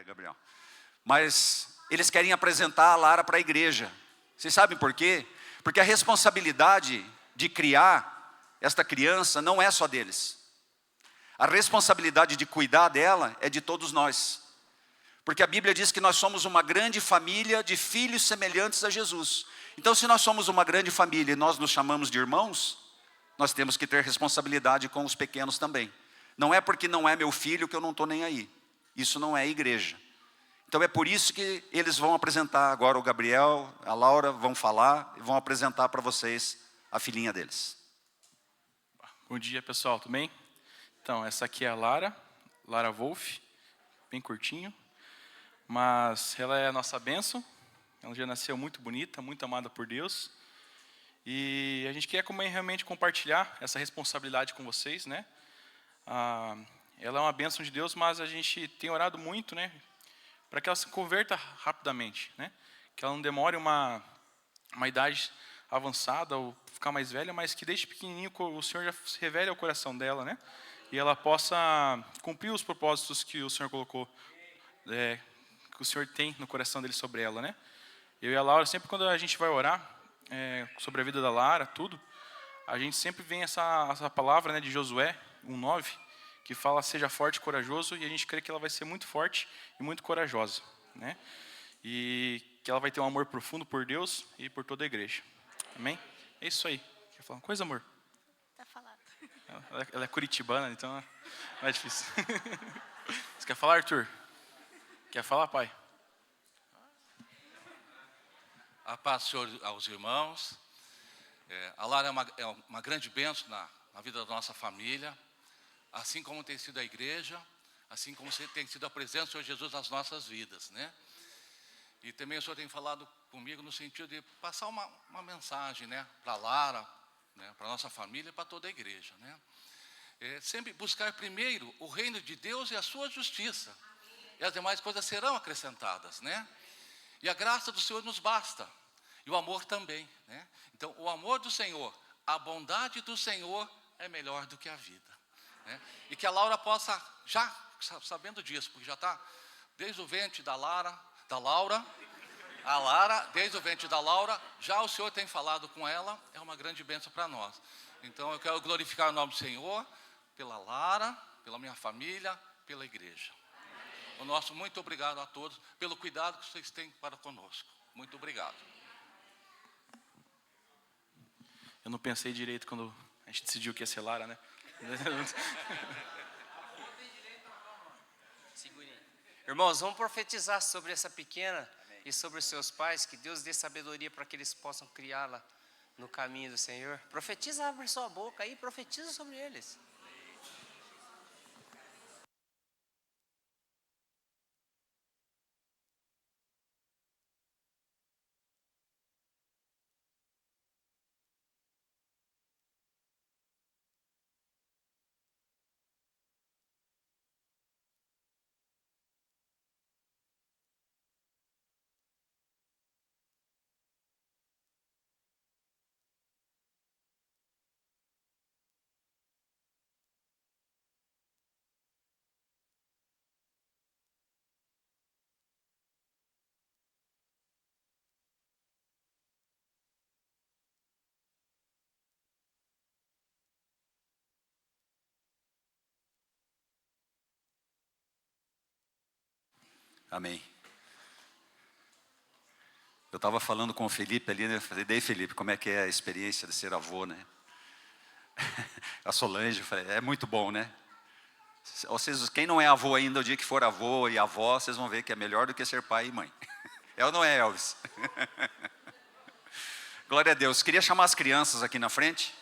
Gabriel. Mas eles querem apresentar a Lara para a igreja. Vocês sabem por quê? Porque a responsabilidade de criar esta criança não é só deles. A responsabilidade de cuidar dela é de todos nós. Porque a Bíblia diz que nós somos uma grande família de filhos semelhantes a Jesus. Então, se nós somos uma grande família e nós nos chamamos de irmãos, nós temos que ter responsabilidade com os pequenos também. Não é porque não é meu filho que eu não estou nem aí. Isso não é igreja. Então é por isso que eles vão apresentar agora, o Gabriel, a Laura vão falar e vão apresentar para vocês a filhinha deles. Bom dia, pessoal, tudo bem? Então, essa aqui é a Lara Wolf, bem curtinho, mas ela é a nossa bênção. Ela já nasceu muito bonita, muito amada por Deus. E a gente quer realmente compartilhar essa responsabilidade com vocês, né? Ela é uma bênção de Deus, mas a gente tem orado muito, né? Para que ela se converta rapidamente, né? Que ela não demore uma idade avançada ou ficar mais velha, mas que desde pequenininho o Senhor já se revele ao coração dela, né? E ela possa cumprir os propósitos que o Senhor colocou, que o Senhor tem no coração dele sobre ela, né? Eu e a Laura, sempre quando a gente vai orar sobre a vida da Lara, tudo, a gente sempre vem essa palavra, né, de Josué 1:9, que fala: seja forte e corajoso, e a gente crê que ela vai ser muito forte e muito corajosa, né? E que ela vai ter um amor profundo por Deus e por toda a igreja. Amém? É isso aí. Quer falar uma coisa, amor? Tá falado. Ela é curitibana, então não é difícil. Você quer falar, Arthur? Quer falar, pai? A paz, Senhor, aos irmãos. A Lara é uma grande bênção na vida da nossa família, assim como tem sido a igreja, assim como tem sido a presença do Senhor Jesus nas nossas vidas, né? E também o Senhor tem falado comigo no sentido de passar uma mensagem, né, para a Lara, né, para a nossa família e para toda a igreja, né? Sempre buscar primeiro o reino de Deus e a sua justiça. Amém. E as demais coisas serão acrescentadas, né? E a graça do Senhor nos basta. E o amor também, né? Então, o amor do Senhor, a bondade do Senhor é melhor do que a vida, né? E que a Laura possa, já sabendo disso, porque já está desde o ventre da Laura, a Lara, desde o ventre da Laura, já o Senhor tem falado com ela, é uma grande bênção para nós. Então, eu quero glorificar o nome do Senhor, pela Lara, pela minha família, pela igreja. O nosso muito obrigado a todos pelo cuidado que vocês têm para conosco. Muito obrigado. Eu não pensei direito quando a gente decidiu que ia ser Lara, né? Irmãos, vamos profetizar sobre essa pequena e sobre os seus pais, que Deus dê sabedoria para que eles possam criá-la no caminho do Senhor. Profetiza, abre sua boca aí, profetiza sobre eles. Amém. Eu estava falando com o Felipe ali, né? Eu falei: daí, Felipe, como é que é a experiência de ser avô, né? A Solange, eu falei: é muito bom, né? Vocês, quem não é avô ainda, o dia que for avô e avó, vocês vão ver que é melhor do que ser pai e mãe. É ou não é, Elvis? Glória a Deus. Queria chamar as crianças aqui na frente.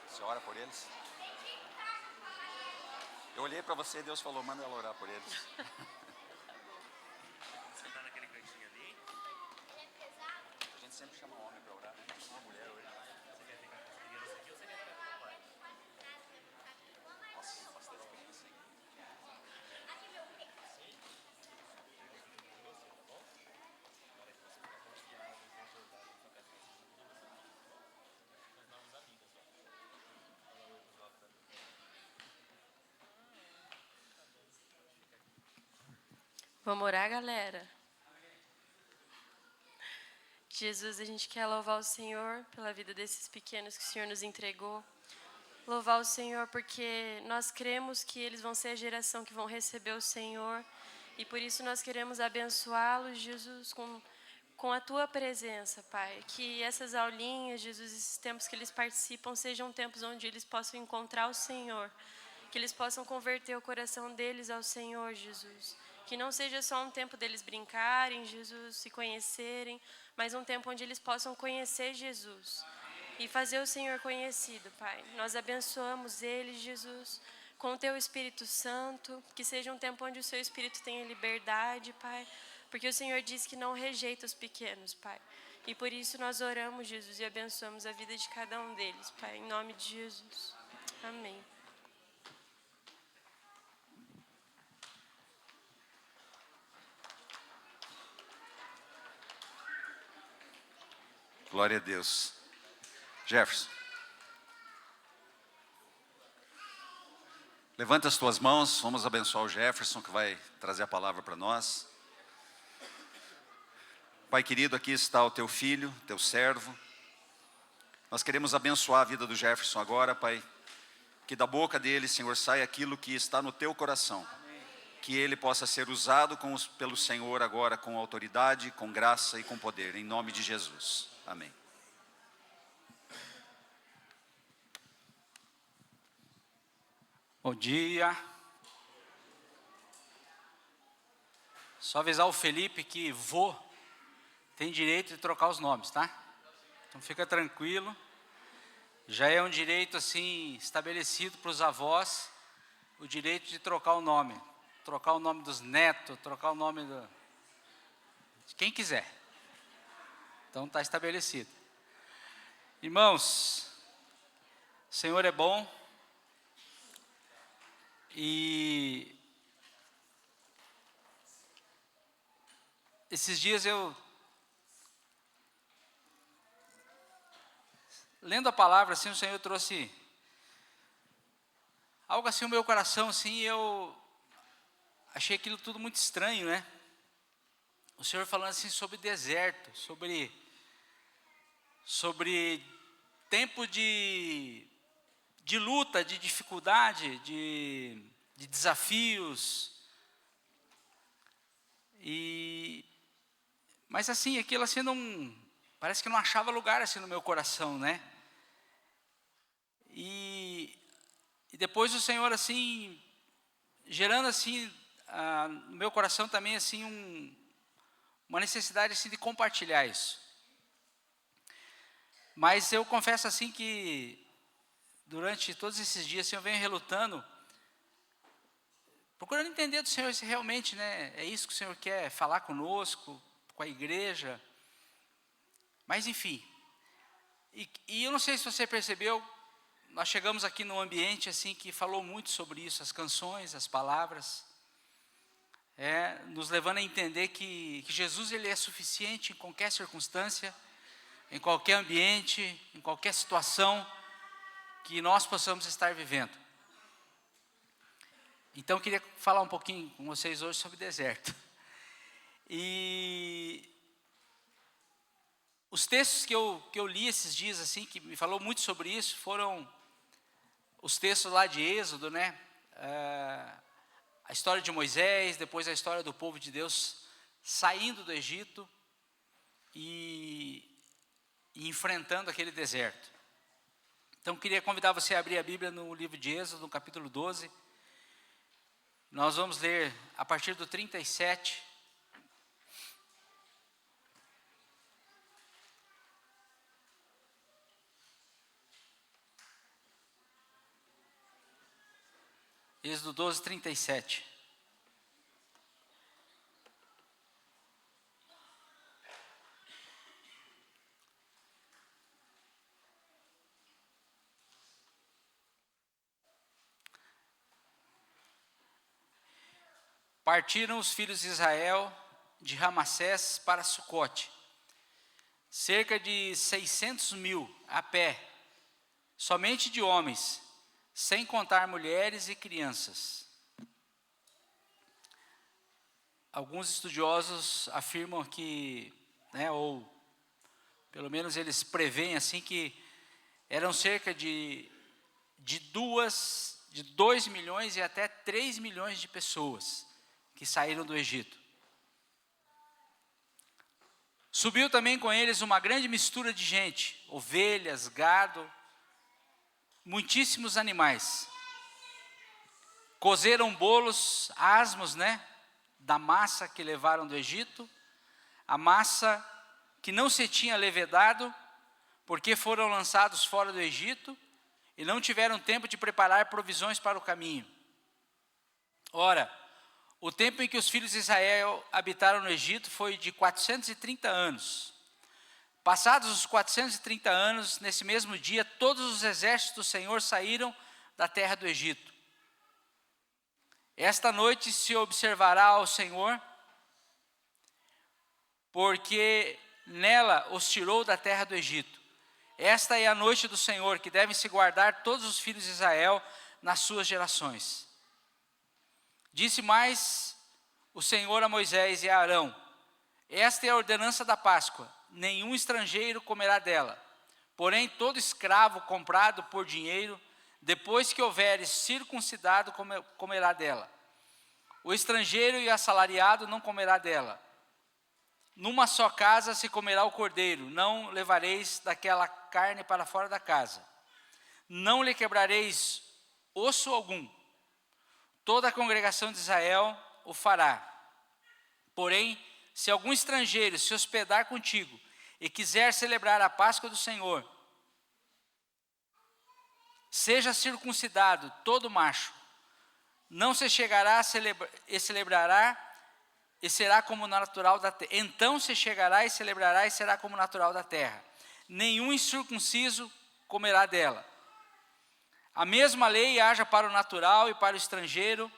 Você ora por eles? Eu olhei para você e Deus falou: manda ela orar por eles. Você está naquele cantinho ali? A gente sempre chama homem para orar, uma mulher hoje. Você quer ficar com as crianças aqui ou você quer ficar com o pai? Vamos orar, galera? Jesus, a gente quer louvar o Senhor pela vida desses pequenos que o Senhor nos entregou. Louvar o Senhor porque nós cremos que eles vão ser a geração que vão receber o Senhor. E por isso nós queremos abençoá-los, Jesus, com a Tua presença, Pai. Que essas aulinhas, Jesus, esses tempos que eles participam, sejam tempos onde eles possam encontrar o Senhor. Que eles possam converter o coração deles ao Senhor, Jesus. Que não seja só um tempo deles brincarem, Jesus, se conhecerem, mas um tempo onde eles possam conhecer Jesus e fazer o Senhor conhecido, Pai. Nós abençoamos eles, Jesus, com o Teu Espírito Santo, que seja um tempo onde o Seu Espírito tenha liberdade, Pai, porque o Senhor diz que não rejeita os pequenos, Pai. E por isso nós oramos, Jesus, e abençoamos a vida de cada um deles, Pai, em nome de Jesus. Amém. Glória a Deus. Jefferson. Levanta as tuas mãos, vamos abençoar o Jefferson, que vai trazer a palavra para nós. Pai querido, aqui está o teu filho, teu servo. Nós queremos abençoar a vida do Jefferson agora, Pai. Que da boca dele, Senhor, saia aquilo que está no teu coração. Que ele possa ser usado pelo Senhor agora com autoridade, com graça e com poder, em nome de Jesus. Amém. Bom dia. Só avisar o Felipe que vô tem direito de trocar os nomes, tá? Então fica tranquilo. Já é um direito assim estabelecido para os avós, o direito de trocar o nome. Trocar o nome dos netos, trocar o nome de quem quiser. Então está estabelecido. Irmãos, o Senhor é bom. E esses dias lendo a palavra, assim, o Senhor trouxe algo assim no meu coração, assim, eu achei aquilo tudo muito estranho, né? O Senhor falando assim sobre deserto, sobre tempo de luta, de dificuldade, de desafios. Mas assim, aquilo assim parece que não achava lugar assim no meu coração, né? E depois o Senhor assim, gerando assim no meu coração também assim uma necessidade assim de compartilhar isso. Mas eu confesso assim que durante todos esses dias assim, eu venho relutando, procurando entender do Senhor se realmente, né, é isso que o Senhor quer falar conosco, com a igreja. Mas enfim, e eu não sei se você percebeu, nós chegamos aqui num ambiente assim que falou muito sobre isso, as canções, as palavras, nos levando a entender que Jesus ele é suficiente em qualquer circunstância, em qualquer ambiente, em qualquer situação que nós possamos estar vivendo. Então eu queria falar um pouquinho com vocês hoje sobre deserto. E os textos que eu li esses dias, assim, que me falou muito sobre isso, foram os textos lá de Êxodo, né? A história de Moisés, depois a história do povo de Deus saindo do Egito e enfrentando aquele deserto. Então, queria convidar você a abrir a Bíblia no livro de Êxodo, no capítulo 12. Nós vamos ler a partir do 37. Êxodo 12, 37. Partiram os filhos de Israel de Ramassés para Sucote, cerca de 600.000 a pé, somente de homens, sem contar mulheres e crianças. alguns estudiosos afirmam que, né, ou pelo menos eles preveem assim que eram cerca de 2 milhões e até 3 milhões de pessoas que saíram do Egito. Subiu também com eles uma grande mistura de gente, ovelhas, gado, muitíssimos animais. Cozeram bolos asmos, né, da massa que levaram do Egito, a massa que não se tinha levedado, porque foram lançados fora do Egito e não tiveram tempo de preparar provisões para o caminho. Ora, o tempo em que os filhos de Israel habitaram no Egito foi de 430 anos. Passados os 430 anos, nesse mesmo dia, todos os exércitos do Senhor saíram da terra do Egito. Esta noite se observará ao Senhor, porque nela os tirou da terra do Egito. Esta é a noite do Senhor, que devem se guardar todos os filhos de Israel nas suas gerações. Disse mais o Senhor a Moisés e a Arão: esta é a ordenança da Páscoa, nenhum estrangeiro comerá dela. Porém, todo escravo comprado por dinheiro, depois que houveres circuncidado, comerá dela. O estrangeiro e assalariado não comerá dela. Numa só casa se comerá o cordeiro, não levareis daquela carne para fora da casa. Não lhe quebrareis osso algum. Toda a congregação de Israel o fará. Porém, se algum estrangeiro se hospedar contigo e quiser celebrar a Páscoa do Senhor, seja circuncidado todo macho, não se chegará e celebrará e será como natural da terra. Então se chegará e celebrará e será como natural da terra. Nenhum incircunciso comerá dela. A mesma lei haja para o natural e para o estrangeiro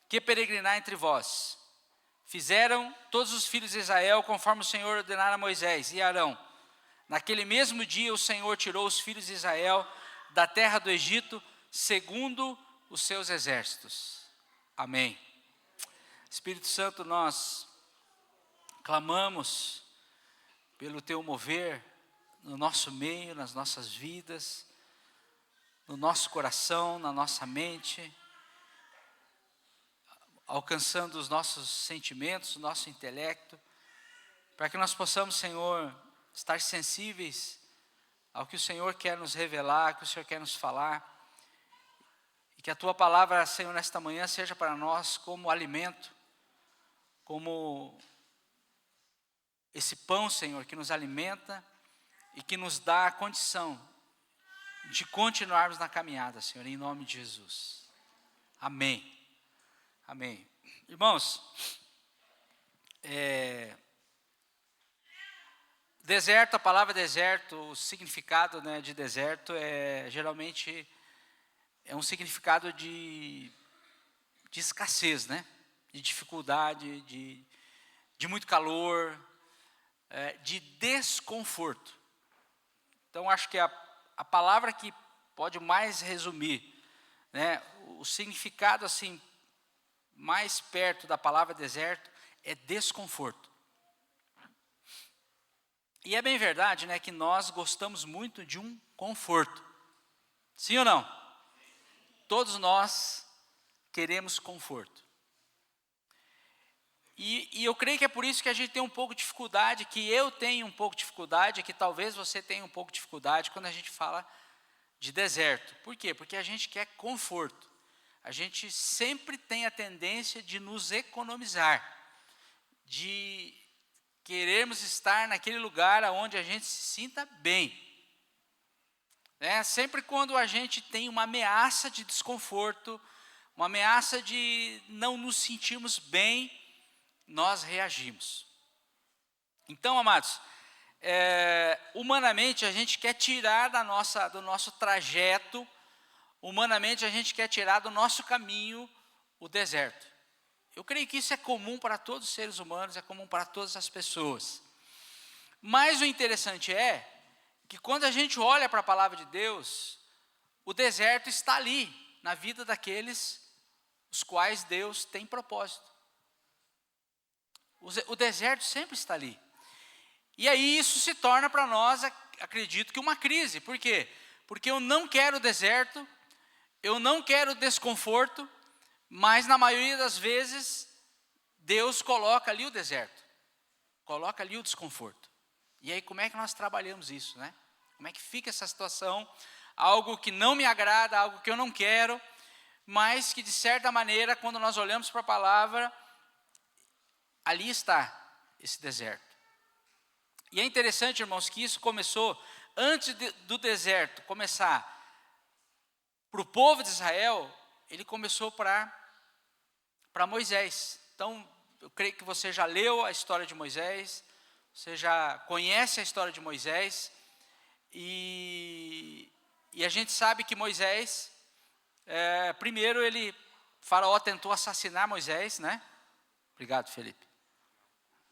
que peregrinar entre vós. Fizeram todos os filhos de Israel conforme o Senhor ordenara a Moisés e Arão. Naquele mesmo dia o Senhor tirou os filhos de Israel da terra do Egito, segundo os seus exércitos. Amém. Espírito Santo, nós clamamos pelo teu mover no nosso meio, nas nossas vidas, no nosso coração, na nossa mente, alcançando os nossos sentimentos, o nosso intelecto, para que nós possamos, Senhor, estar sensíveis ao que o Senhor quer nos revelar, ao que o Senhor quer nos falar, e que a tua palavra, Senhor, nesta manhã seja para nós como alimento, como esse pão, Senhor, que nos alimenta e que nos dá a condição de continuarmos na caminhada, Senhor, em nome de Jesus. Amém. Amém. Irmãos, deserto, a palavra deserto, o significado, né, de deserto geralmente é um significado de escassez, né? De dificuldade, de muito calor, de desconforto. Então, acho que a palavra que pode mais resumir, né, o significado assim, mais perto da palavra deserto, é desconforto. E é bem verdade, né, que nós gostamos muito de um conforto. Sim ou não? Todos nós queremos conforto. E eu creio que é por isso que a gente tem um pouco de dificuldade, que eu tenho um pouco de dificuldade, que talvez você tenha um pouco de dificuldade quando a gente fala de deserto. Por quê? Porque a gente quer conforto. A gente sempre tem a tendência de nos economizar, de queremos estar naquele lugar onde a gente se sinta bem. Sempre quando a gente tem uma ameaça de desconforto, uma ameaça de não nos sentirmos bem, nós reagimos. Então, amados, humanamente a gente quer tirar do nosso trajeto, humanamente a gente quer tirar do nosso caminho o deserto. Eu creio que isso é comum para todos os seres humanos, é comum para todas as pessoas. Mas o interessante é que quando a gente olha para a palavra de Deus, o deserto está ali, na vida daqueles os quais Deus tem propósito. O deserto sempre está ali. E aí isso se torna para nós, acredito que uma crise. Por quê? Porque eu não quero deserto, eu não quero desconforto, mas na maioria das vezes Deus coloca ali o deserto, coloca ali o desconforto. E aí como é que nós trabalhamos isso, né? Como é que fica essa situação? Algo que não me agrada, algo que eu não quero, mas que de certa maneira, quando nós olhamos para a palavra, ali está esse deserto. E é interessante, irmãos, que isso começou antes do deserto começar para o povo de Israel, ele começou para Moisés. Então, eu creio que você já leu a história de Moisés, você já conhece a história de Moisés, e a gente sabe que Moisés, primeiro Faraó tentou assassinar Moisés, né? Obrigado, Felipe.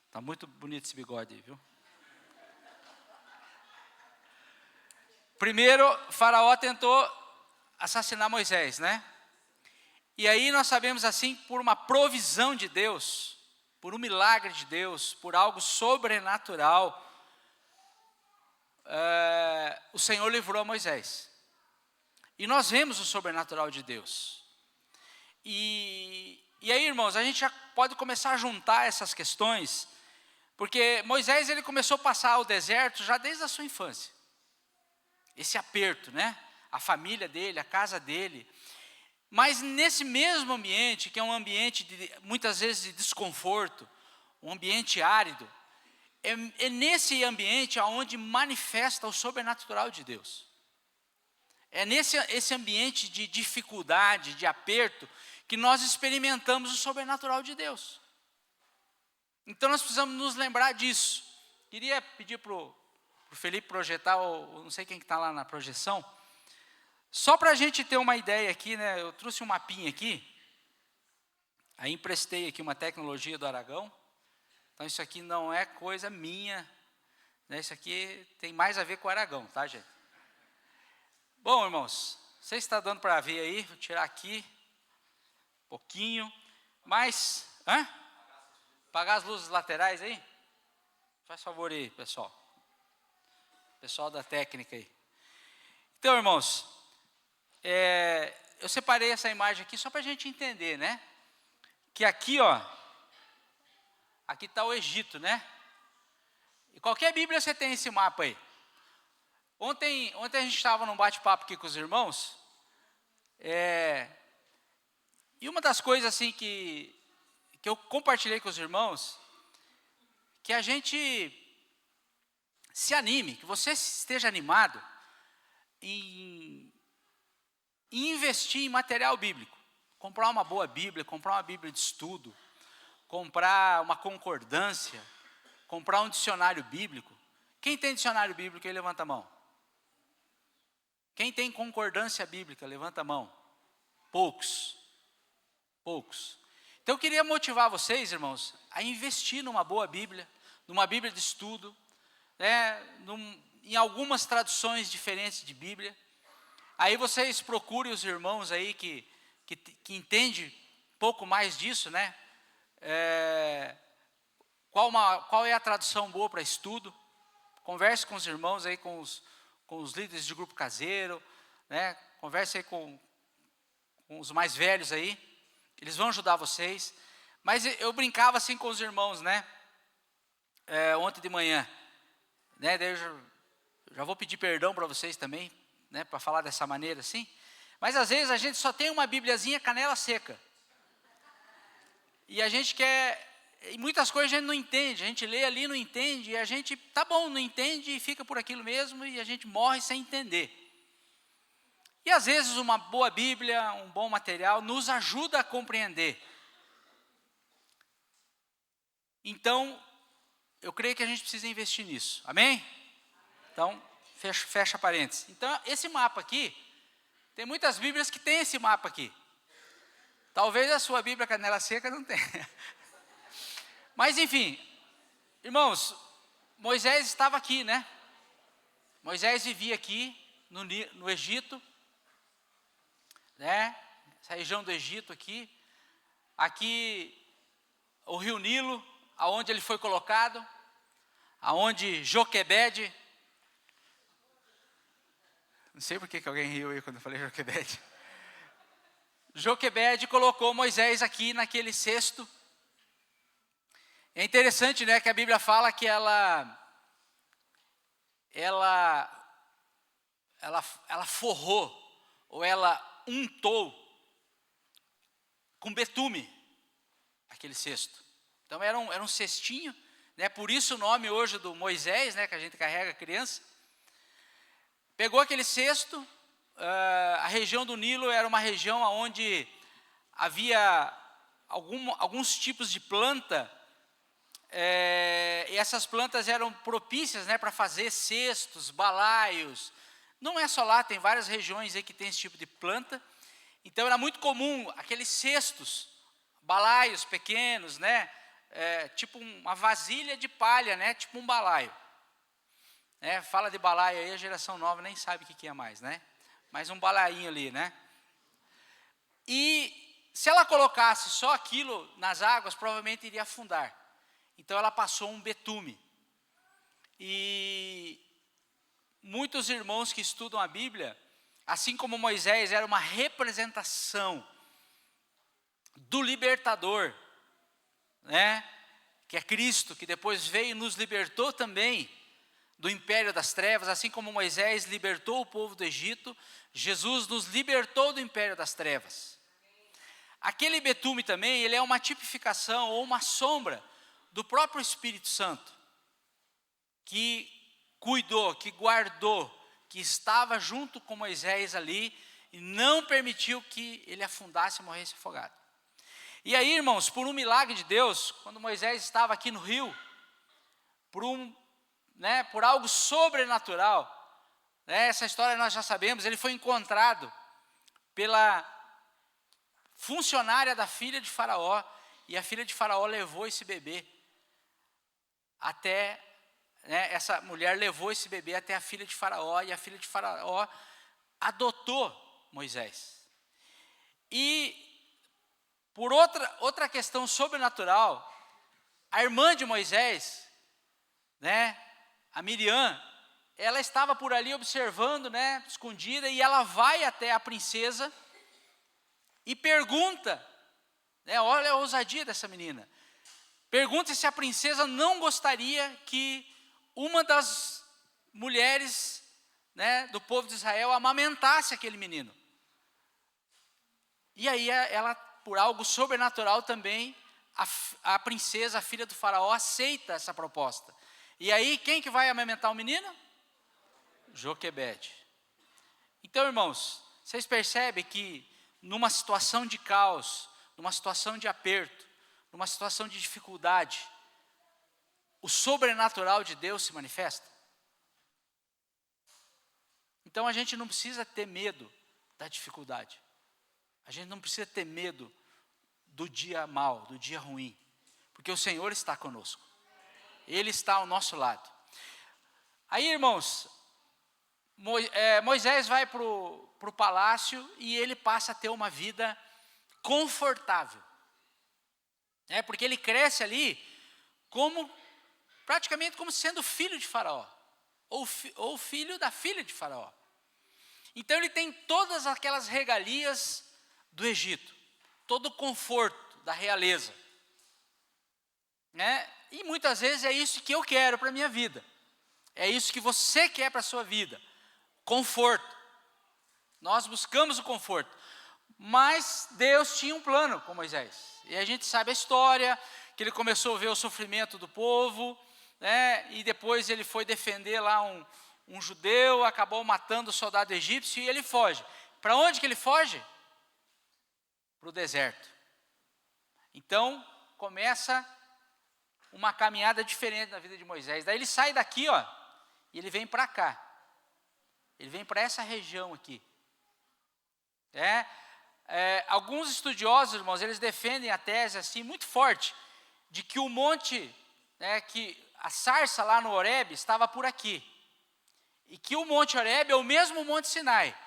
Está muito bonito esse bigode aí, viu? Primeiro, Faraó tentou assassinar Moisés, né? E aí nós sabemos assim, por uma provisão de Deus, por um milagre de Deus, por algo sobrenatural, o Senhor livrou Moisés. E nós vemos o sobrenatural de Deus. E aí, irmãos, a gente já pode começar a juntar essas questões, porque Moisés ele começou a passar o deserto já desde a sua infância. Esse aperto, né? A família dele, a casa dele. Mas nesse mesmo ambiente, que é um ambiente muitas vezes de desconforto, um ambiente árido, é nesse ambiente onde manifesta o sobrenatural de Deus. É esse ambiente de dificuldade, de aperto, que nós experimentamos o sobrenatural de Deus. Então nós precisamos nos lembrar disso. Queria pedir para o Felipe projetar, não sei quem está lá na projeção, só para a gente ter uma ideia aqui, né? Eu trouxe um mapinha aqui, aí emprestei aqui uma tecnologia do Aragão, então isso aqui não é coisa minha, né? Isso aqui tem mais a ver com o Aragão, tá, gente? Bom, irmãos, você está dando para ver aí, vou tirar aqui, um pouquinho, mas, apagar as luzes laterais aí? Faz favor aí, pessoal. Pessoal da técnica aí. Então, irmãos, eu separei essa imagem aqui só para a gente entender, né? Que aqui, aqui está o Egito, né? E qualquer Bíblia você tem esse mapa aí. Ontem a gente estava num bate-papo aqui com os irmãos, e uma das coisas assim que eu compartilhei com os irmãos, que a gente se anime, que você esteja animado em investir em material bíblico. Comprar uma boa Bíblia, comprar uma Bíblia de estudo, comprar uma concordância, comprar um dicionário bíblico. Quem tem dicionário bíblico aí, levanta a mão. Quem tem concordância bíblica, levanta a mão. Poucos. Então eu queria motivar vocês, irmãos, a investir numa boa Bíblia, numa Bíblia de estudo, em algumas traduções diferentes de Bíblia. Aí vocês procurem os irmãos aí que entendem um pouco mais disso, né? Qual é a tradução boa para estudo? Converse com os irmãos aí, com os líderes de grupo caseiro, né? Converse aí com os mais velhos aí, eles vão ajudar vocês. Mas eu brincava assim com os irmãos, né? Ontem de manhã, né? Daí eu já vou pedir perdão para vocês também, né? Para falar dessa maneira assim. Mas às vezes a gente só tem uma bibliazinha canela seca. E a gente quer, e muitas coisas a gente não entende, a gente lê ali, não entende, e a gente, tá bom, não entende e fica por aquilo mesmo, e a gente morre sem entender. E às vezes uma boa Bíblia, um bom material, nos ajuda a compreender. Então, eu creio que a gente precisa investir nisso, amém? Então, fecha parênteses. Então, esse mapa aqui, tem muitas Bíblias que tem esse mapa aqui. Talvez a sua Bíblia canela seca não tenha. Mas enfim, irmãos, Moisés estava aqui, né? Moisés vivia aqui no Egito, né? Essa região do Egito aqui. Aqui o rio Nilo, aonde ele foi colocado, aonde Joquebede, não sei por que alguém riu aí quando eu falei Joquebede. Joquebede colocou Moisés aqui naquele cesto. É interessante, né, que a Bíblia fala que ela forrou, ou ela untou com betume aquele cesto. Então era um cestinho, né, por isso o nome hoje do Moisés, né, que a gente carrega a criança. Pegou aquele cesto, a região do Nilo era uma região onde havia alguns tipos de planta, e essas plantas eram propícias, né, para fazer cestos, balaios. Não é só lá, tem várias regiões aí que tem esse tipo de planta. Então era muito comum aqueles cestos, balaios pequenos, né, tipo uma vasilha de palha, né, tipo um balaio. Fala de balaio aí, a geração nova nem sabe o que é mais, né? Mas um balainho ali, né? E se ela colocasse só aquilo nas águas, provavelmente iria afundar. Então ela passou um betume. E muitos irmãos que estudam a Bíblia, assim como Moisés era uma representação do libertador, né? Que é Cristo, que depois veio e nos libertou também do império das trevas, assim como Moisés libertou o povo do Egito, Jesus nos libertou do império das trevas. Aquele betume também, ele é uma tipificação ou uma sombra do próprio Espírito Santo, que cuidou, que guardou, que estava junto com Moisés ali e não permitiu que ele afundasse e morresse afogado. E aí, irmãos, por um milagre de Deus, quando Moisés estava aqui no rio, por algo sobrenatural, né, essa história nós já sabemos, ele foi encontrado pela funcionária da filha de Faraó, e a filha de Faraó levou esse bebê até, essa mulher levou esse bebê até a filha de Faraó, e a filha de Faraó adotou Moisés. E por outra questão sobrenatural, a irmã de Moisés, né, a Miriam, ela estava por ali observando, né, escondida, e ela vai até a princesa e pergunta, né, olha a ousadia dessa menina, pergunta se a princesa não gostaria que uma das mulheres, né, do povo de Israel amamentasse aquele menino. E aí ela, por algo sobrenatural também, a princesa, a filha do faraó, aceita essa proposta. E aí, quem que vai amamentar o menino? Joquebede. Então, irmãos, vocês percebem que numa situação de caos, numa situação de aperto, numa situação de dificuldade, o sobrenatural de Deus se manifesta? Então a gente não precisa ter medo da dificuldade. A gente não precisa ter medo do dia mau, do dia ruim, porque o Senhor está conosco. Ele está ao nosso lado. Aí, irmãos, Moisés vai para o palácio e ele passa a ter uma vida confortável. Porque ele cresce ali praticamente como sendo filho de Faraó, ou filho da filha de Faraó. Então ele tem todas aquelas regalias do Egito, todo o conforto da realeza. E muitas vezes é isso que eu quero para a minha vida. É isso que você quer para a sua vida. Conforto. Nós buscamos o conforto. Mas Deus tinha um plano com Moisés. E a gente sabe a história, que ele começou a ver o sofrimento do povo, e depois ele foi defender lá um judeu, acabou matando o soldado egípcio e ele foge. Para onde que ele foge? Para o deserto. Então, começa uma caminhada diferente na vida de Moisés. Daí ele sai daqui, e ele vem para cá. Ele vem para essa região aqui. Alguns estudiosos, irmãos, eles defendem a tese assim muito forte, de que o monte, que a sarça lá no Horebe estava por aqui. E que o monte Horebe é o mesmo monte Sinai,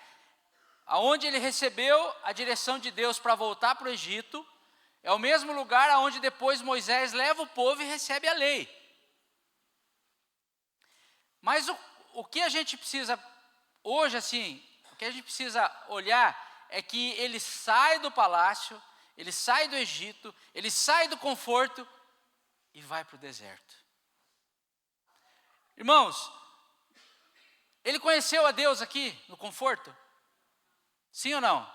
aonde ele recebeu a direção de Deus para voltar para o Egito, É o mesmo lugar aonde depois Moisés leva o povo e recebe a lei. Mas o que a gente precisa, hoje assim, o que a gente precisa olhar é que ele sai do palácio, ele sai do Egito, ele sai do conforto e vai para o deserto. Irmãos, ele conheceu a Deus aqui no conforto? Sim ou não?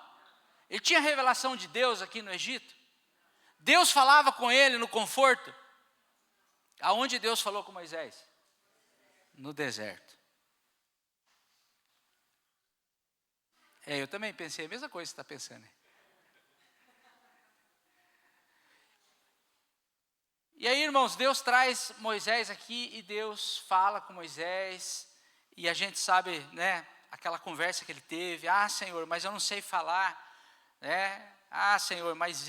Ele tinha revelação de Deus aqui no Egito? Deus falava com ele no conforto? Aonde Deus falou com Moisés? No deserto. Eu também pensei a mesma coisa que você está pensando. E aí, irmãos, Deus traz Moisés aqui e Deus fala com Moisés. E a gente sabe, né, aquela conversa que ele teve. Ah, Senhor, mas eu não sei falar. Né? Ah, Senhor, mas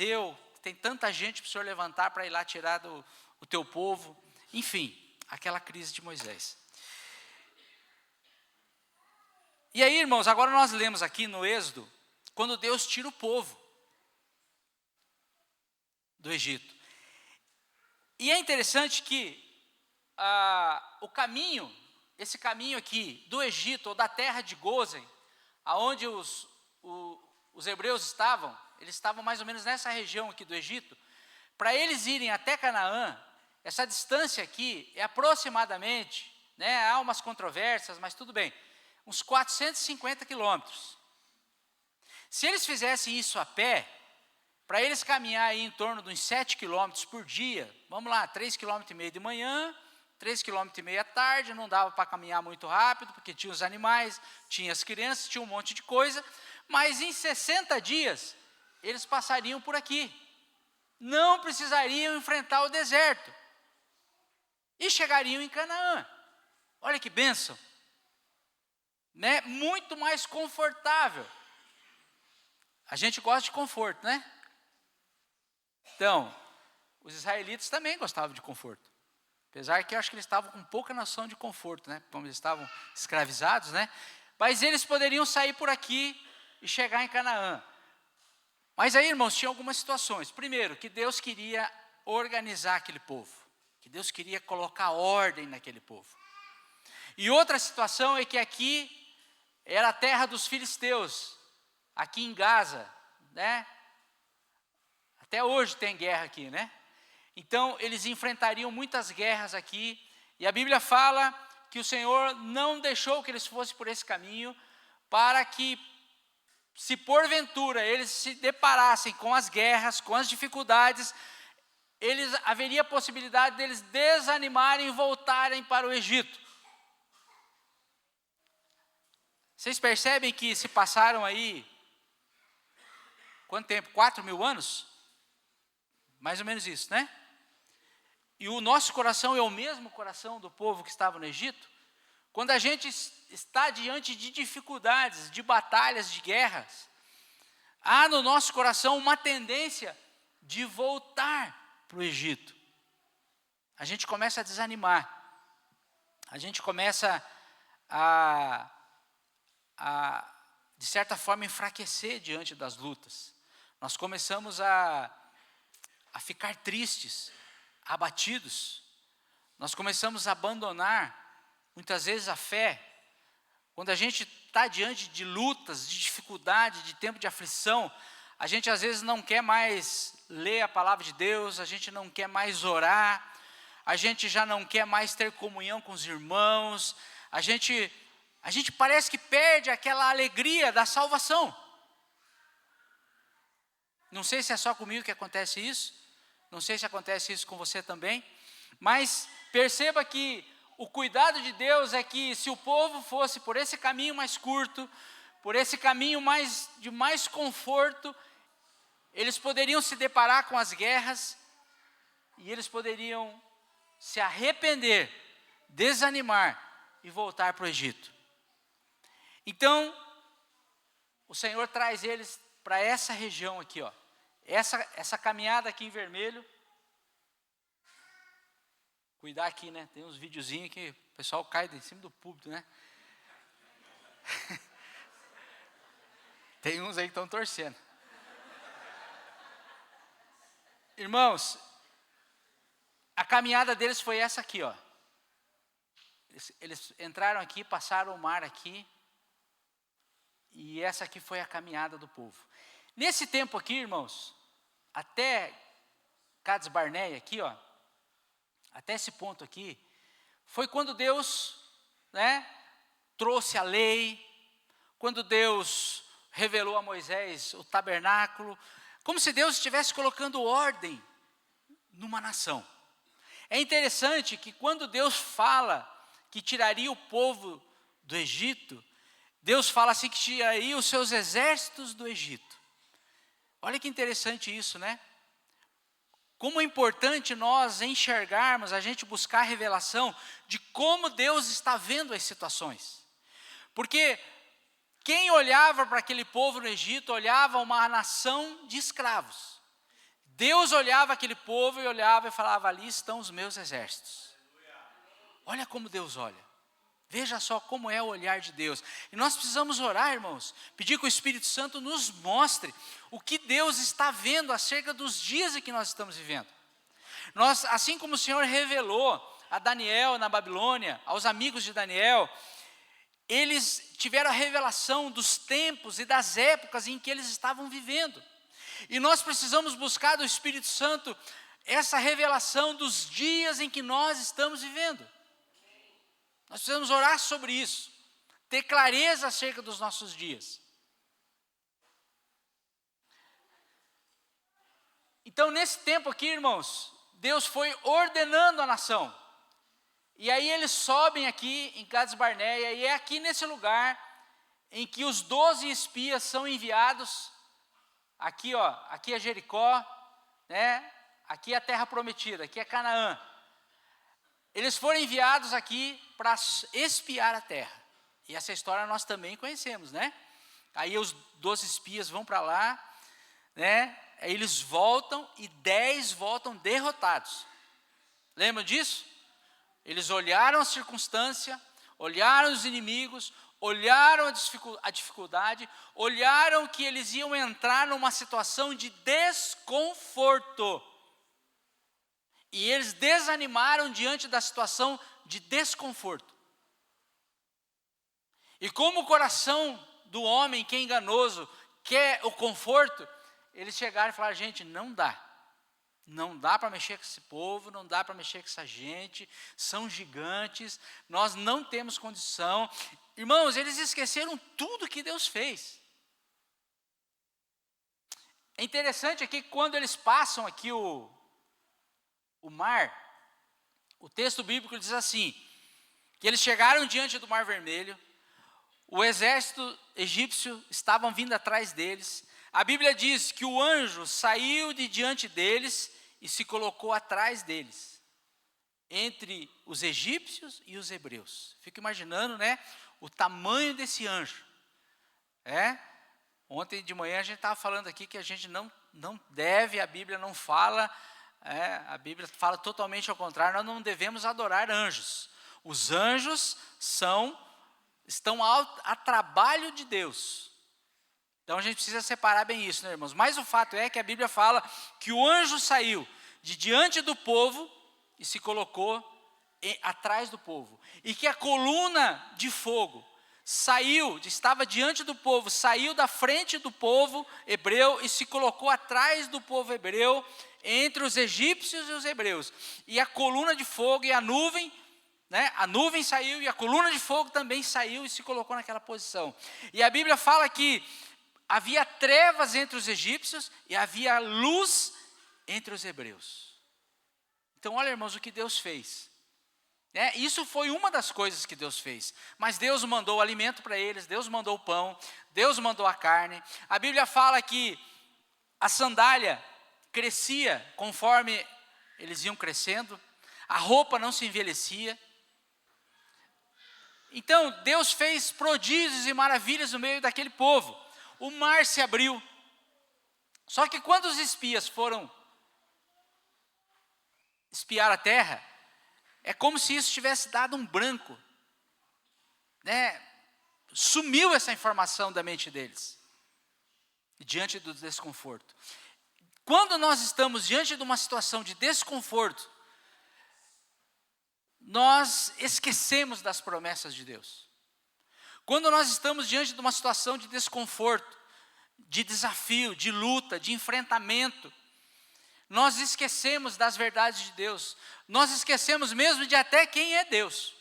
tem tanta gente para o Senhor levantar para ir lá tirar o teu povo. Enfim, aquela crise de Moisés. E aí, irmãos, agora nós lemos aqui no Êxodo, quando Deus tira o povo do Egito. E é interessante que o caminho, esse caminho aqui do Egito, ou da terra de Gósen, aonde os hebreus estavam, eles estavam mais ou menos nessa região aqui do Egito, para eles irem até Canaã, essa distância aqui é aproximadamente, né, há umas controvérsias, mas tudo bem, uns 450 quilômetros. Se eles fizessem isso a pé, para eles caminhar aí em torno de uns 7 quilômetros por dia, vamos lá, 3,5 km de manhã, 3,5 km à tarde, não dava para caminhar muito rápido, porque tinha os animais, tinha as crianças, tinha um monte de coisa, mas em 60 dias, eles passariam por aqui. Não precisariam enfrentar o deserto. E chegariam em Canaã. Olha que bênção. Né? Muito mais confortável. A gente gosta de conforto, né? Então, os israelitas também gostavam de conforto. Apesar que eu acho que eles estavam com pouca noção de conforto, né? Como eles estavam escravizados, né? Mas eles poderiam sair por aqui e chegar em Canaã. Mas aí, irmãos, tinha algumas situações. Primeiro, que Deus queria organizar aquele povo. Que Deus queria colocar ordem naquele povo. E outra situação é que aqui era a terra dos filisteus. Aqui em Gaza, né? Até hoje tem guerra aqui, né? Então, eles enfrentariam muitas guerras aqui. E a Bíblia fala que o Senhor não deixou que eles fossem por esse caminho, para que, se porventura eles se deparassem com as guerras, com as dificuldades, haveria a possibilidade deles desanimarem e voltarem para o Egito. Vocês percebem que se passaram aí, quanto tempo? 4.000 anos? Mais ou menos isso, né? E o nosso coração é o mesmo coração do povo que estava no Egito. Quando a gente está diante de dificuldades, de batalhas, de guerras, há no nosso coração uma tendência de voltar para o Egito. A gente começa a desanimar. A gente começa de certa forma, enfraquecer diante das lutas. Nós começamos a ficar tristes, abatidos. Nós começamos a abandonar, muitas vezes, a fé. Quando a gente está diante de lutas, de dificuldade, de tempo de aflição, a gente às vezes não quer mais ler a palavra de Deus, a gente não quer mais orar, a gente já não quer mais ter comunhão com os irmãos, a gente parece que perde aquela alegria da salvação. Não sei se é só comigo que acontece isso, não sei se acontece isso com você também, mas perceba que o cuidado de Deus é que, se o povo fosse por esse caminho mais curto, por esse caminho de mais conforto, eles poderiam se deparar com as guerras e eles poderiam se arrepender, desanimar e voltar para o Egito. Então, o Senhor traz eles para essa região aqui, ó. Essa caminhada aqui em vermelho. Cuidar aqui, né? Tem uns videozinhos que o pessoal cai de cima do púlpito, né? Tem uns aí que estão torcendo. Irmãos, a caminhada deles foi essa aqui, ó. Eles entraram aqui, passaram o mar aqui, e essa aqui foi a caminhada do povo. Nesse tempo aqui, irmãos, até Cades Barneia aqui, ó, até esse ponto aqui, foi quando Deus, né, trouxe a lei, quando Deus revelou a Moisés o tabernáculo, como se Deus estivesse colocando ordem numa nação. É interessante que quando Deus fala que tiraria o povo do Egito, Deus fala assim que tiraria os seus exércitos do Egito. Olha que interessante isso, né? Como é importante nós enxergarmos, a gente buscar a revelação de como Deus está vendo as situações. Porque quem olhava para aquele povo no Egito, olhava uma nação de escravos. Deus olhava aquele povo e olhava e falava, ali estão os meus exércitos. Olha como Deus olha. Veja só como é o olhar de Deus. E nós precisamos orar, irmãos, pedir que o Espírito Santo nos mostre o que Deus está vendo acerca dos dias em que nós estamos vivendo. Nós, assim como o Senhor revelou a Daniel na Babilônia, aos amigos de Daniel, eles tiveram a revelação dos tempos e das épocas em que eles estavam vivendo. E nós precisamos buscar do Espírito Santo essa revelação dos dias em que nós estamos vivendo. Nós precisamos orar sobre isso, ter clareza acerca dos nossos dias. Então, nesse tempo aqui, irmãos, Deus foi ordenando a nação. E aí eles sobem aqui em Cades Barneia, e é aqui nesse lugar em que os 12 espias são enviados. Aqui, ó, aqui é Jericó, né? Aqui é a terra prometida, aqui é Canaã. Eles foram enviados aqui para espiar a terra. E essa história nós também conhecemos, né? Aí os 12 espias vão para lá, né? Aí eles voltam e 10 voltam derrotados. Lembram disso? Eles olharam a circunstância, olharam os inimigos, olharam a dificuldade, olharam que eles iam entrar numa situação de desconforto. E eles desanimaram diante da situação de desconforto. E como o coração do homem que é enganoso quer o conforto, eles chegaram e falaram, gente, não dá. Não dá para mexer com esse povo, não dá para mexer com essa gente, são gigantes, nós não temos condição. Irmãos, eles esqueceram tudo que Deus fez. É interessante aqui que quando eles passam aqui o mar, o texto bíblico diz assim, que eles chegaram diante do Mar Vermelho, o exército egípcio estavam vindo atrás deles. A Bíblia diz que o anjo saiu de diante deles e se colocou atrás deles, entre os egípcios e os hebreus. Fico imaginando, né, o tamanho desse anjo. Ontem de manhã a gente estava falando aqui que a gente não deve, a Bíblia não fala, a Bíblia fala totalmente ao contrário, nós não devemos adorar anjos. Os anjos estão a trabalho de Deus. Então a gente precisa separar bem isso, né, irmãos? Mas o fato é que a Bíblia fala que o anjo saiu de diante do povo e se colocou atrás do povo. E que a coluna de fogo estava diante do povo, saiu da frente do povo hebreu e se colocou atrás do povo hebreu, entre os egípcios e os hebreus. E a coluna de fogo e a nuvem, né? A nuvem saiu e a coluna de fogo também saiu e se colocou naquela posição. E a Bíblia fala que havia trevas entre os egípcios e havia luz entre os hebreus. Então, olha, irmãos, o que Deus fez. Isso foi uma das coisas que Deus fez. Mas Deus mandou o alimento para eles, Deus mandou o pão, Deus mandou a carne. A Bíblia fala que a sandália crescia conforme eles iam crescendo, a roupa não se envelhecia. Então, Deus fez prodígios e maravilhas no meio daquele povo. O mar se abriu. Só que quando os espias foram espiar a terra, é como se isso tivesse dado um branco, né? Sumiu essa informação da mente deles, diante do desconforto. quando nós estamos diante de uma situação de desconforto, nós esquecemos das promessas de Deus. Quando nós estamos diante de uma situação de desconforto, de desafio, de luta, de enfrentamento, nós esquecemos das verdades de Deus. Nós esquecemos mesmo de até quem é Deus.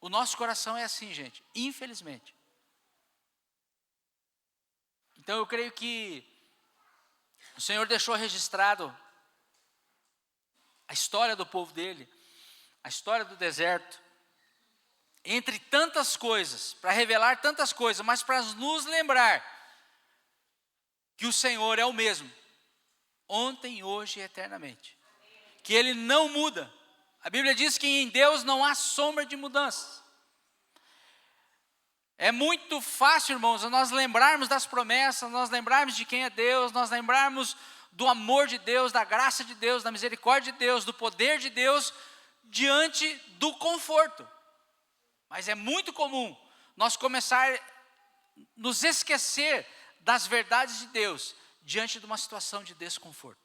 O nosso coração é assim, gente, infelizmente. Então eu creio que o Senhor deixou registrado a história do povo dele, a história do deserto, entre tantas coisas, para revelar tantas coisas, mas para nos lembrar que o Senhor é o mesmo, ontem, hoje e eternamente. Que Ele não muda. A Bíblia diz que em Deus não há sombra de mudanças. É muito fácil, irmãos, nós lembrarmos das promessas, nós lembrarmos de quem é Deus, nós lembrarmos do amor de Deus, da graça de Deus, da misericórdia de Deus, do poder de Deus, diante do conforto. Mas é muito comum nós começar a nos esquecer das verdades de Deus diante de uma situação de desconforto.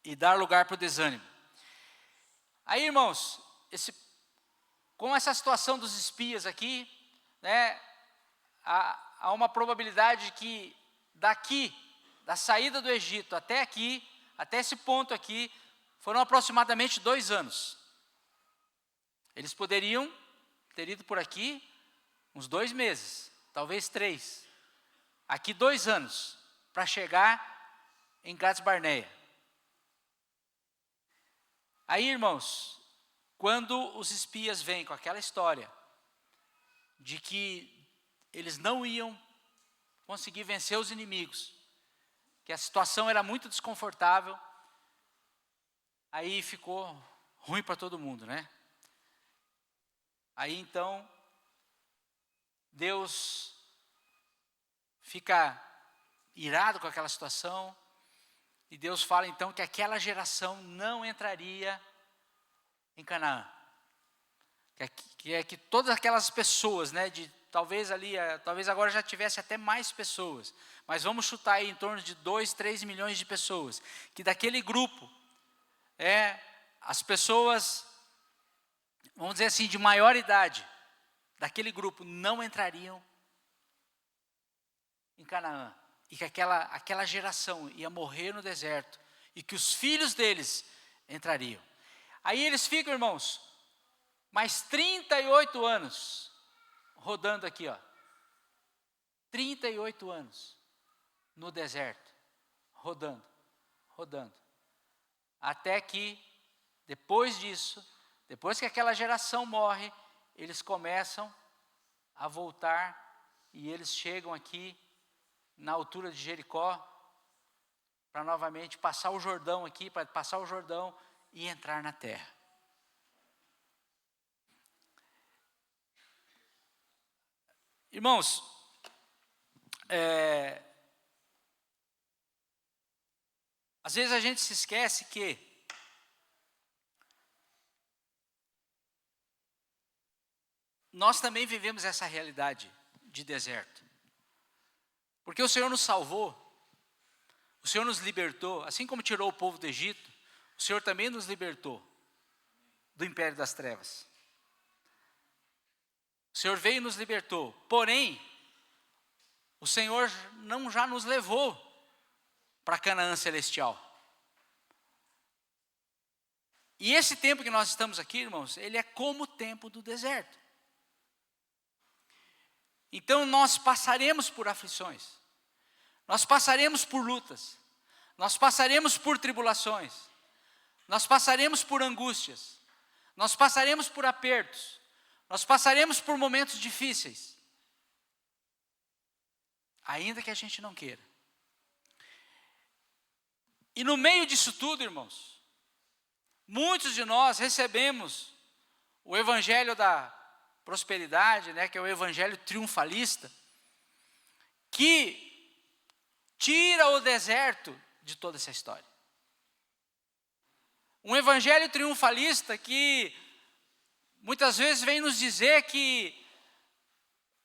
E dar lugar para o desânimo. Aí, irmãos, com essa situação dos espias aqui, né, há uma probabilidade que daqui, da saída do Egito até aqui, até esse ponto aqui, foram aproximadamente 2 anos. Eles poderiam ter ido por aqui uns 2 meses, talvez 3. Aqui 2 anos, para chegar em Cades Barneia. Aí, irmãos, quando os espias vêm com aquela história de que eles não iam conseguir vencer os inimigos, que a situação era muito desconfortável, aí ficou ruim para todo mundo, né? Aí então, Deus fica irado com aquela situação, e Deus fala então que aquela geração não entraria em Canaã. Que todas aquelas pessoas, né, talvez agora já tivesse até mais pessoas, mas vamos chutar aí em torno de 2, 3 milhões de pessoas, que daquele grupo, as pessoas, vamos dizer assim, de maior idade, daquele grupo não entrariam em Canaã, e que aquela geração ia morrer no deserto, e que os filhos deles entrariam. Aí eles ficam, irmãos, mais 38 anos, rodando aqui, 38 anos, no deserto, rodando, até que, depois disso, depois que aquela geração morre, eles começam a voltar, e eles chegam aqui, na altura de Jericó, para novamente passar o Jordão aqui, para passar o Jordão e entrar na terra. Irmãos, às vezes a gente se esquece que nós também vivemos essa realidade de deserto. Porque o Senhor nos salvou, o Senhor nos libertou, assim como tirou o povo do Egito, o Senhor também nos libertou do império das trevas. O Senhor veio e nos libertou, porém, o Senhor não já nos levou para Canaã celestial. E esse tempo que nós estamos aqui, irmãos, ele é como o tempo do deserto. Então nós passaremos por aflições, nós passaremos por lutas, nós passaremos por tribulações, nós passaremos por angústias, nós passaremos por apertos, nós passaremos por momentos difíceis, ainda que a gente não queira. E no meio disso tudo, irmãos, muitos de nós recebemos o evangelho da prosperidade, né, que é o evangelho triunfalista, que tira o deserto de toda essa história. Um evangelho triunfalista que muitas vezes vem nos dizer que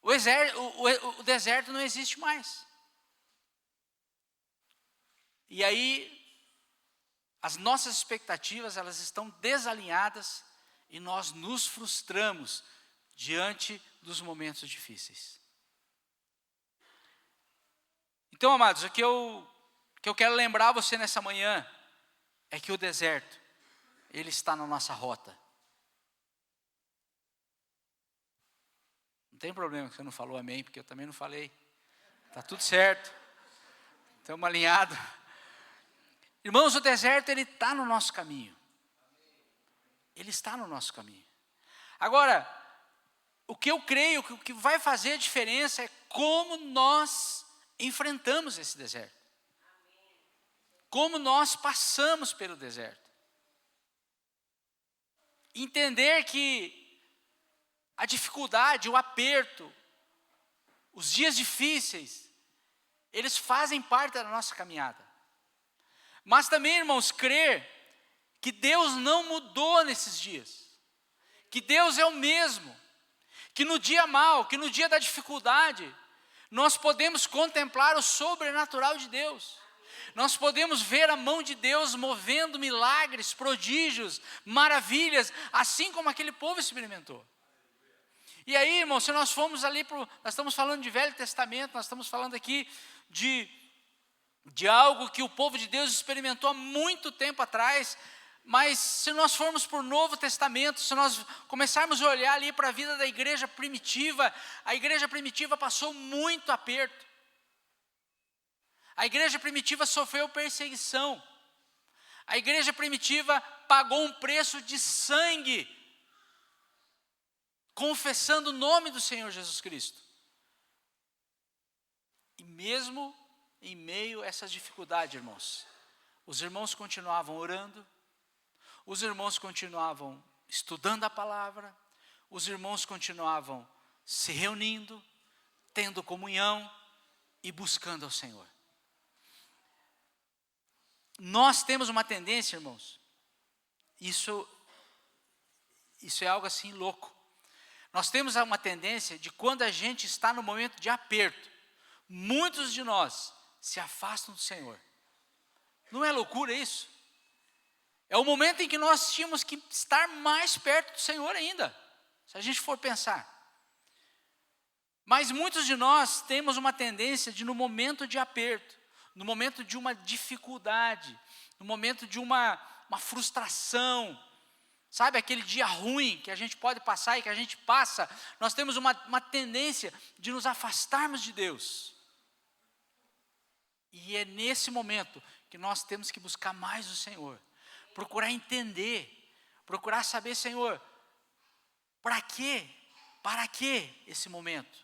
o o deserto não existe mais. E aí, as nossas expectativas, elas estão desalinhadas e nós nos frustramos diante dos momentos difíceis. Então, amados, o que eu quero lembrar você nessa manhã é que o deserto, ele está na nossa rota. Não tem problema que você não falou amém, porque eu também não falei. Está tudo certo. Estamos alinhados. Irmãos, o deserto, ele está no nosso caminho. Ele está no nosso caminho. Agora, o que eu creio que o que vai fazer a diferença é como nós enfrentamos esse deserto. Como nós passamos pelo deserto. Entender que a dificuldade, o aperto, os dias difíceis, eles fazem parte da nossa caminhada. Mas também, irmãos, crer que Deus não mudou nesses dias. Que Deus é o mesmo. Que no dia mau, que no dia da dificuldade, nós podemos contemplar o sobrenatural de Deus. Nós podemos ver a mão de Deus movendo milagres, prodígios, maravilhas, assim como aquele povo experimentou. E aí, irmão, se nós formos ali, nós estamos falando de Velho Testamento, nós estamos falando aqui de algo que o povo de Deus experimentou há muito tempo atrás, mas se nós formos para o Novo Testamento, se nós começarmos a olhar ali para a vida da igreja primitiva, a igreja primitiva passou muito aperto. A igreja primitiva sofreu perseguição. A igreja primitiva pagou um preço de sangue, confessando o nome do Senhor Jesus Cristo. E mesmo em meio a essas dificuldades, irmãos, os irmãos continuavam orando, os irmãos continuavam estudando a palavra, os irmãos continuavam se reunindo, tendo comunhão e buscando ao Senhor. Nós temos uma tendência, irmãos, isso é algo assim louco. Nós temos uma tendência de quando a gente está no momento de aperto, muitos de nós se afastam do Senhor. Não é loucura isso? É o momento em que nós tínhamos que estar mais perto do Senhor ainda, se a gente for pensar. Mas muitos de nós temos uma tendência de, no momento de aperto, no momento de uma dificuldade, no momento de uma frustração, sabe, aquele dia ruim que a gente pode passar e que a gente passa, nós temos uma tendência de nos afastarmos de Deus. E é nesse momento que nós temos que buscar mais o Senhor, procurar entender, procurar saber, Senhor, para quê? Para que esse momento?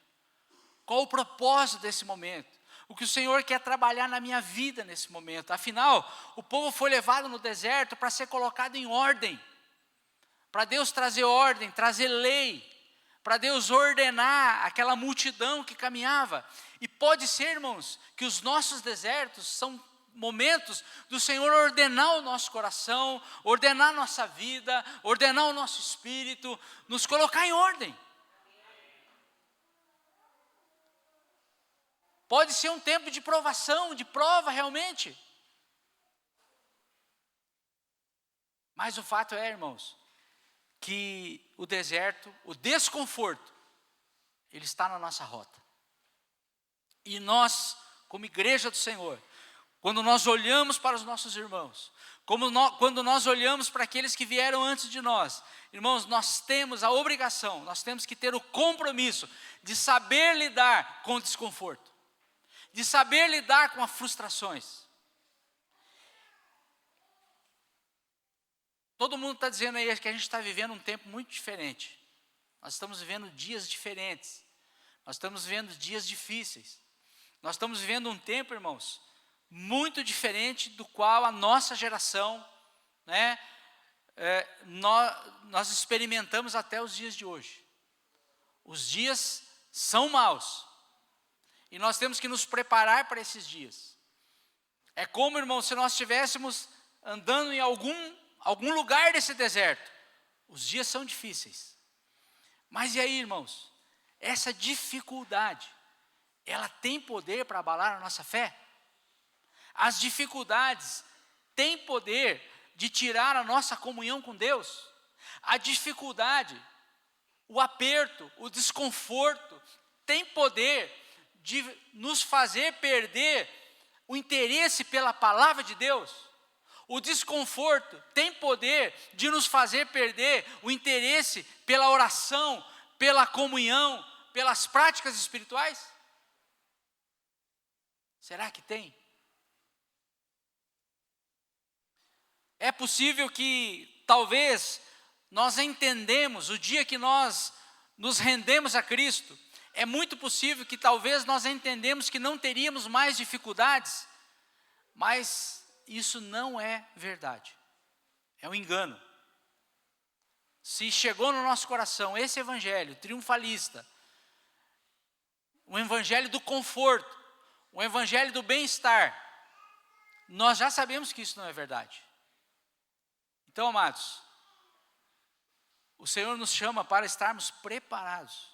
Qual o propósito desse momento? O que o Senhor quer trabalhar na minha vida nesse momento? Afinal, o povo foi levado no deserto para ser colocado em ordem, para Deus trazer ordem, trazer lei, para Deus ordenar aquela multidão que caminhava. E pode ser, irmãos, que os nossos desertos são momentos do Senhor ordenar o nosso coração, ordenar a nossa vida, ordenar o nosso espírito, nos colocar em ordem. Pode ser um tempo de provação, de prova realmente. Mas o fato é, irmãos, que o deserto, o desconforto, ele está na nossa rota. E nós, como igreja do Senhor, quando nós olhamos para os nossos irmãos, quando nós olhamos para aqueles que vieram antes de nós, irmãos, nós temos a obrigação, nós temos que ter o compromisso de saber lidar com o desconforto, de saber lidar com as frustrações. Todo mundo está dizendo aí que a gente está vivendo um tempo muito diferente. Nós estamos vivendo dias diferentes. Nós estamos vivendo dias difíceis. Nós estamos vivendo um tempo, irmãos, muito diferente do qual a nossa geração, né, nós experimentamos até os dias de hoje. Os dias são maus. E nós temos que nos preparar para esses dias. É como, irmão, se nós estivéssemos andando em algum lugar desse deserto. Os dias são difíceis. Mas e aí, irmãos? essa dificuldade, ela tem poder para abalar a nossa fé? As dificuldades têm poder de tirar a nossa comunhão com Deus? A dificuldade, o aperto, o desconforto, tem poder de nos fazer perder o interesse pela palavra de Deus? O desconforto tem poder de nos fazer perder o interesse pela oração, pela comunhão, pelas práticas espirituais? Será que tem? É possível que talvez nós entendemos o dia que nós nos rendemos a Cristo, é muito possível que talvez nós entendemos que não teríamos mais dificuldades, mas isso não é verdade, é um engano. Se chegou no nosso coração esse evangelho triunfalista, um evangelho do conforto, um evangelho do bem-estar, nós já sabemos que isso não é verdade. Então, amados, o Senhor nos chama para estarmos preparados.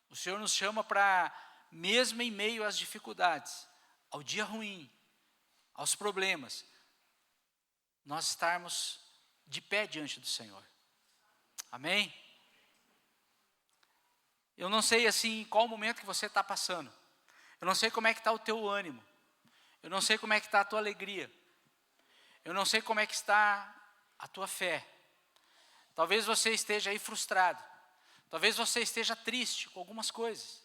O Senhor nos chama para, mesmo em meio às dificuldades, ao dia ruim, aos problemas, nós estarmos de pé diante do Senhor. Amém? Eu não sei assim qual momento que você está passando. Eu não sei como é que está o teu ânimo. Eu não sei como é que está a tua alegria. Eu não sei como é que está a tua fé. Talvez você esteja aí frustrado. Talvez você esteja triste com algumas coisas.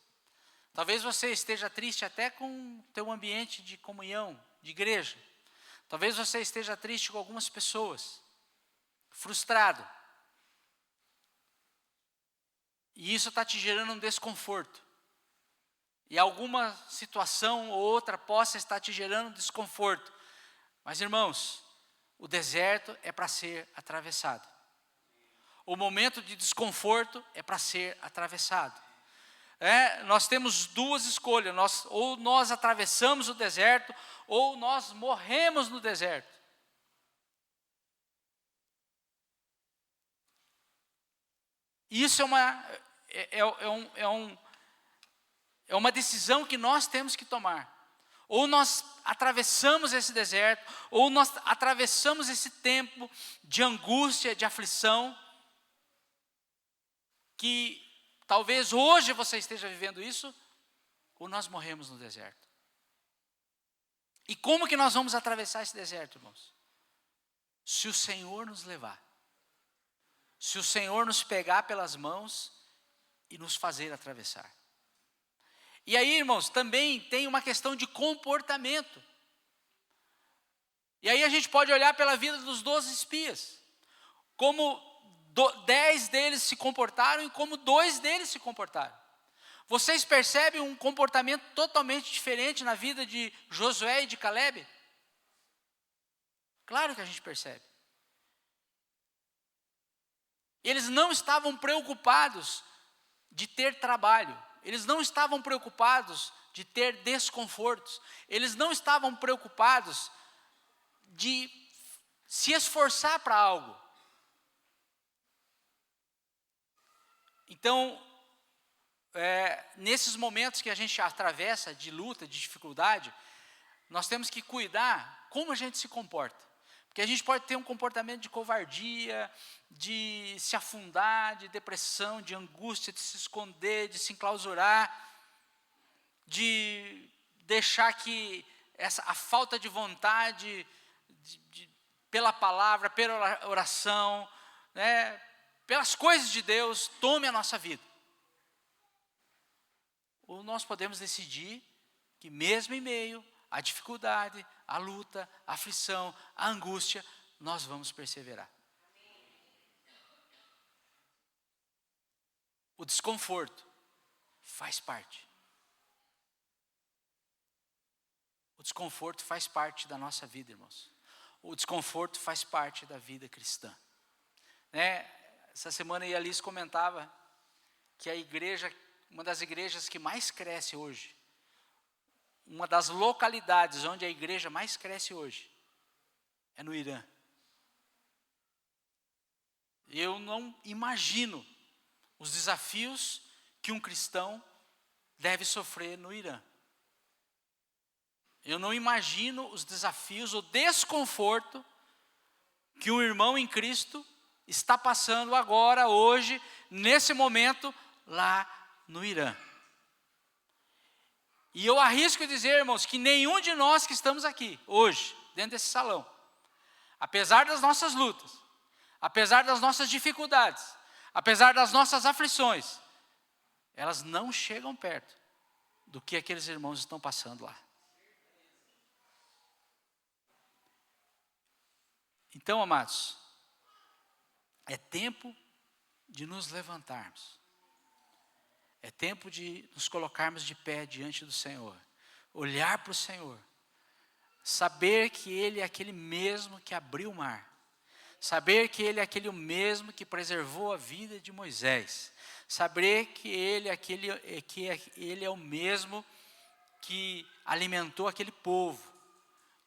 Talvez você esteja triste até com o teu ambiente de comunhão, de igreja. Talvez você esteja triste com algumas pessoas. Frustrado. E isso está te gerando um desconforto. E alguma situação ou outra possa estar te gerando desconforto. Mas, irmãos, o deserto é para ser atravessado. O momento de desconforto é para ser atravessado. Nós temos duas escolhas, ou nós atravessamos o deserto, ou nós morremos no deserto. Isso é uma decisão que nós temos que tomar. Ou nós atravessamos esse deserto, ou nós atravessamos esse tempo de angústia, de aflição, que talvez hoje você esteja vivendo isso, ou nós morremos no deserto. E como que nós vamos atravessar esse deserto, irmãos? Se o Senhor nos levar. Se o Senhor nos pegar pelas mãos e nos fazer atravessar. E aí, irmãos, também tem uma questão de comportamento. E aí a gente pode olhar pela vida dos 12 espias. Como 10 deles se comportaram e como 2 deles se comportaram. Vocês percebem um comportamento totalmente diferente na vida de Josué e de Caleb? Claro que a gente percebe. Eles não estavam preocupados de ter trabalho. Eles não estavam preocupados de ter desconfortos. Eles não estavam preocupados de se esforçar para algo. Então, nesses momentos que a gente atravessa de luta, de dificuldade, nós temos que cuidar como a gente se comporta. Porque a gente pode ter um comportamento de covardia, de se afundar, de depressão, de angústia, de se esconder, de se enclausurar, de deixar que a falta de vontade pela palavra, pela oração, pelas coisas de Deus, tome a nossa vida. Ou nós podemos decidir que mesmo em meio à dificuldade, à luta, à aflição, à angústia, nós vamos perseverar. O desconforto faz parte. O desconforto faz parte da nossa vida, irmãos. O desconforto faz parte da vida cristã. Essa semana a Alice comentava que a igreja, uma das igrejas que mais cresce hoje, uma das localidades onde a igreja mais cresce hoje, é no Irã. Eu não imagino os desafios que um cristão deve sofrer no Irã. Eu não imagino os desafios, o desconforto que um irmão em Cristo está passando agora, hoje, nesse momento, lá no Irã. E eu arrisco dizer, irmãos, que nenhum de nós que estamos aqui, hoje, dentro desse salão, apesar das nossas lutas, apesar das nossas dificuldades, apesar das nossas aflições, elas não chegam perto do que aqueles irmãos estão passando lá. Então, amados, é tempo de nos levantarmos. É tempo de nos colocarmos de pé diante do Senhor. Olhar para o Senhor. Saber que Ele é aquele mesmo que abriu o mar. Saber que Ele é aquele mesmo que preservou a vida de Moisés. Saber que Ele é o mesmo que alimentou aquele povo.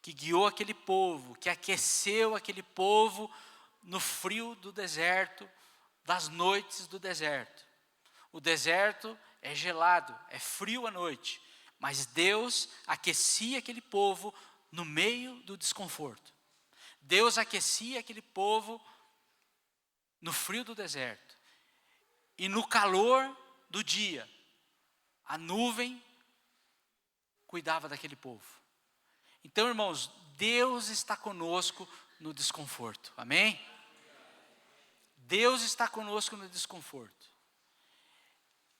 Que guiou aquele povo, que aqueceu aquele povo no frio do deserto, das noites do deserto. O deserto é gelado, é frio à noite, mas Deus aquecia aquele povo no meio do desconforto. Deus aquecia aquele povo no frio do deserto. E no calor do dia, a nuvem cuidava daquele povo. Então, irmãos, Deus está conosco no desconforto. Amém? Deus está conosco no desconforto.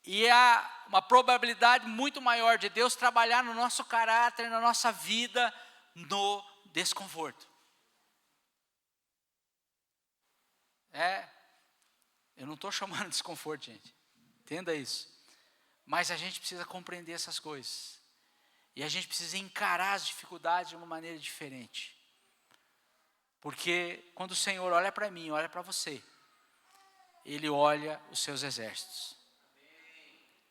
E há uma probabilidade muito maior de Deus trabalhar no nosso caráter, na nossa vida, no desconforto. Eu não estou chamando de desconforto, gente. Entenda isso. Mas a gente precisa compreender essas coisas. E a gente precisa encarar as dificuldades de uma maneira diferente. Porque quando o Senhor olha para mim, olha para você, Ele olha os seus exércitos.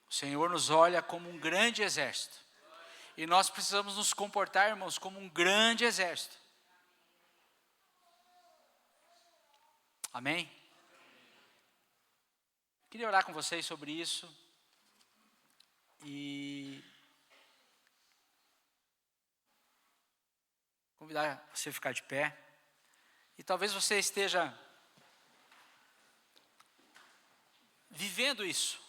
O Senhor nos olha como um grande exército. E nós precisamos nos comportar, irmãos, como um grande exército. Amém? Queria orar com vocês sobre isso. E convidar você a ficar de pé. E talvez você esteja vivendo isso.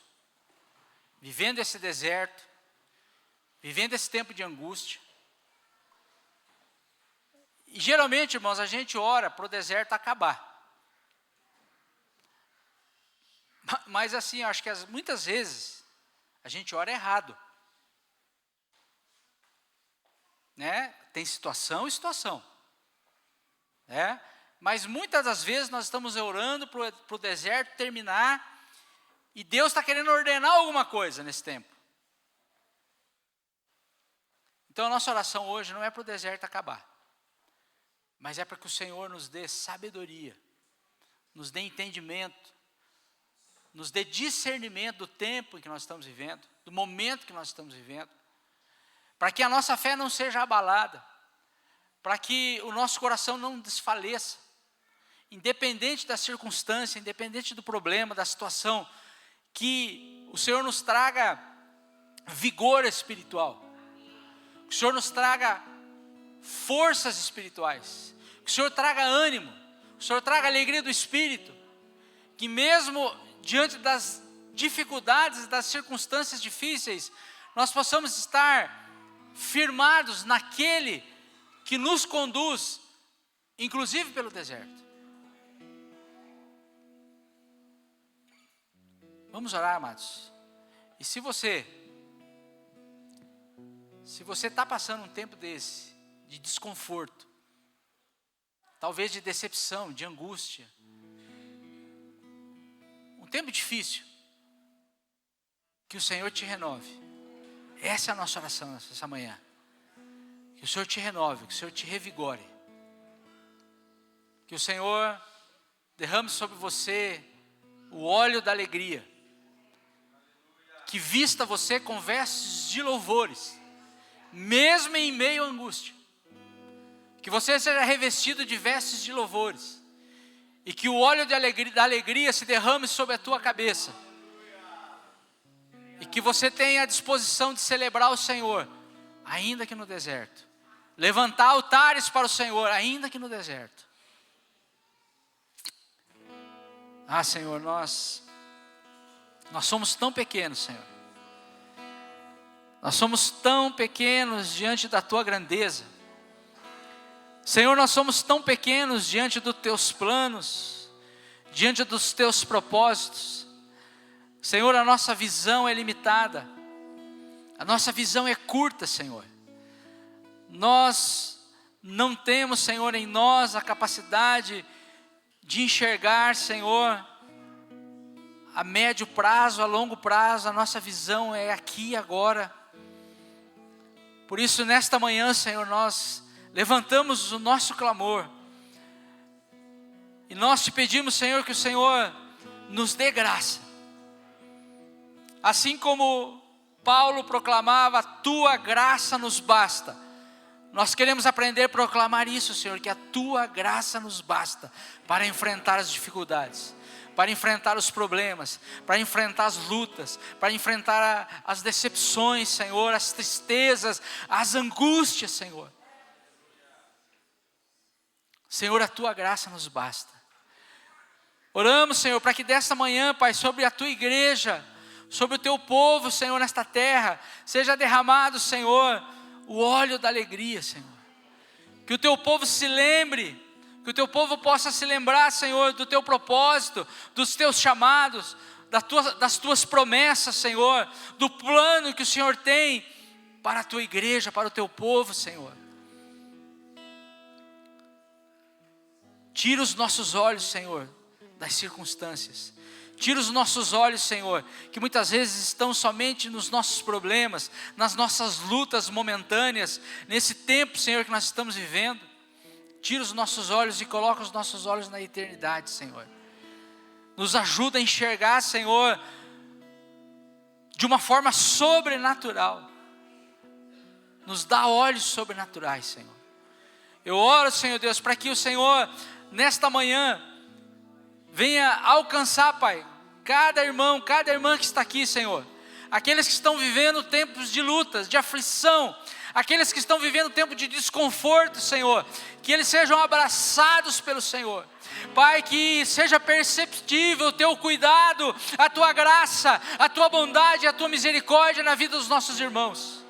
Vivendo esse deserto. Vivendo esse tempo de angústia. E geralmente, irmãos, a gente ora para o deserto acabar. Mas assim, acho que muitas vezes a gente ora errado. Né? Tem situação e situação. Né? Mas muitas das vezes nós estamos orando para o deserto terminar e Deus está querendo ordenar alguma coisa nesse tempo. Então a nossa oração hoje não é para o deserto acabar, mas é para que o Senhor nos dê sabedoria, nos dê entendimento, nos dê discernimento do tempo em que nós estamos vivendo, do momento que nós estamos vivendo, para que a nossa fé não seja abalada, para que o nosso coração não desfaleça, independente da circunstância, independente do problema, da situação, que o Senhor nos traga vigor espiritual, que o Senhor nos traga forças espirituais, que o Senhor traga ânimo, que o Senhor traga alegria do Espírito, que mesmo diante das dificuldades, das circunstâncias difíceis, nós possamos estar firmados naquele que nos conduz, inclusive pelo deserto. Vamos orar, amados. E se você está passando um tempo desse, de desconforto, talvez de decepção, de angústia, um tempo difícil, que o Senhor te renove. Essa é a nossa oração essa manhã. Que o Senhor te renove, que o Senhor te revigore. Que o Senhor derrame sobre você o óleo da alegria. Que vista você com vestes de louvores, mesmo em meio à angústia. Que você seja revestido de vestes de louvores. E que o óleo da alegria se derrame sobre a tua cabeça. e que você tenha a disposição de celebrar o Senhor, ainda que no deserto. Levantar altares para o Senhor, ainda que no deserto. Ah, Senhor, nós somos tão pequenos, Senhor. Nós somos tão pequenos diante da Tua grandeza. Senhor, nós somos tão pequenos diante dos Teus planos, diante dos Teus propósitos. Senhor, a nossa visão é limitada. A nossa visão é curta, Senhor. Nós não temos, Senhor, em nós a capacidade de enxergar, Senhor, a médio prazo, a longo prazo. A nossa visão é aqui e agora. Por isso, nesta manhã, Senhor, nós levantamos o nosso clamor. E nós te pedimos, Senhor, que o Senhor nos dê graça. Assim como Paulo proclamava, a Tua graça nos basta. Nós queremos aprender a proclamar isso, Senhor, que a Tua graça nos basta para enfrentar as dificuldades, para enfrentar os problemas, para enfrentar as lutas, para enfrentar as decepções, Senhor, as tristezas, as angústias, Senhor. Senhor, a Tua graça nos basta. Oramos, Senhor, para que desta manhã, Pai, sobre a Tua igreja, sobre o Teu povo, Senhor, nesta terra, seja derramado, Senhor, o óleo da alegria, Senhor. Que o Teu povo se lembre, que o Teu povo possa se lembrar, Senhor, do Teu propósito, dos Teus chamados, das Tuas promessas, Senhor, do plano que o Senhor tem para a Tua igreja, para o Teu povo, Senhor. Tira os nossos olhos, Senhor, das circunstâncias. Tira os nossos olhos, Senhor, que muitas vezes estão somente nos nossos problemas, nas nossas lutas momentâneas, nesse tempo, Senhor, que nós estamos vivendo. Tira os nossos olhos e coloca os nossos olhos na eternidade, Senhor. Nos ajuda a enxergar, Senhor, de uma forma sobrenatural. Nos dá olhos sobrenaturais, Senhor. Eu oro, Senhor Deus, para que o Senhor, nesta manhã, venha alcançar, Pai, cada irmão, cada irmã que está aqui, Senhor. Aqueles que estão vivendo tempos de lutas, de aflição, aqueles que estão vivendo tempo de desconforto, Senhor, que eles sejam abraçados pelo Senhor. Pai, que seja perceptível o Teu cuidado, a Tua graça, a Tua bondade, a Tua misericórdia na vida dos nossos irmãos.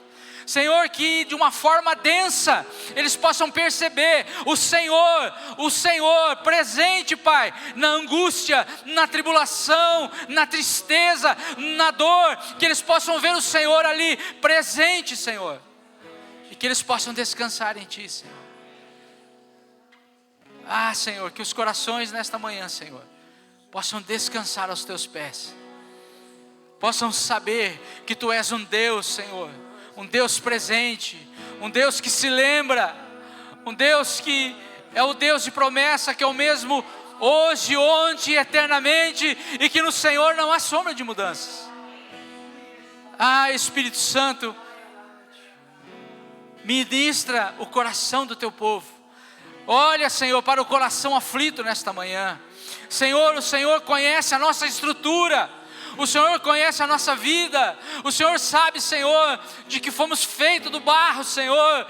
Senhor, que de uma forma densa eles possam perceber o Senhor presente, Pai, na angústia, na tribulação, na tristeza, na dor, que eles possam ver o Senhor ali presente, Senhor, e que eles possam descansar em Ti, Senhor. Ah, Senhor, que os corações nesta manhã, Senhor, possam descansar aos Teus pés, possam saber que Tu és um Deus, Senhor, um Deus presente, um Deus que se lembra, um Deus que é o Deus de promessa, que é o mesmo hoje, ontem e eternamente, e que no Senhor não há sombra de mudanças. Ah, Espírito Santo, ministra o coração do Teu povo. Olha, Senhor, para o coração aflito nesta manhã. Senhor, o Senhor conhece a nossa estrutura, o Senhor conhece a nossa vida, o Senhor sabe, Senhor, de que fomos feitos do barro, Senhor.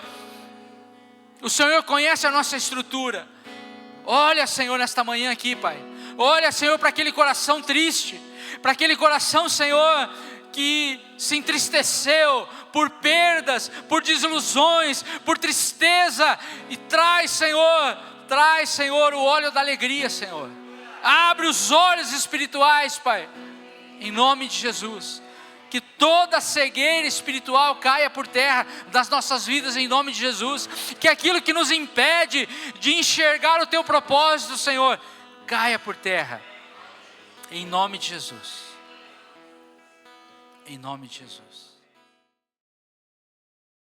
O Senhor conhece a nossa estrutura. Olha, Senhor, nesta manhã aqui, Pai. Olha, Senhor, para aquele coração triste, para aquele coração, Senhor, que se entristeceu por perdas, por desilusões, por tristeza. E traz, Senhor, o óleo da alegria, Senhor. Abre os olhos espirituais, Pai, em nome de Jesus. Que toda cegueira espiritual caia por terra das nossas vidas, em nome de Jesus. Que aquilo que nos impede de enxergar o Teu propósito, Senhor, caia por terra, em nome de Jesus. Em nome de Jesus.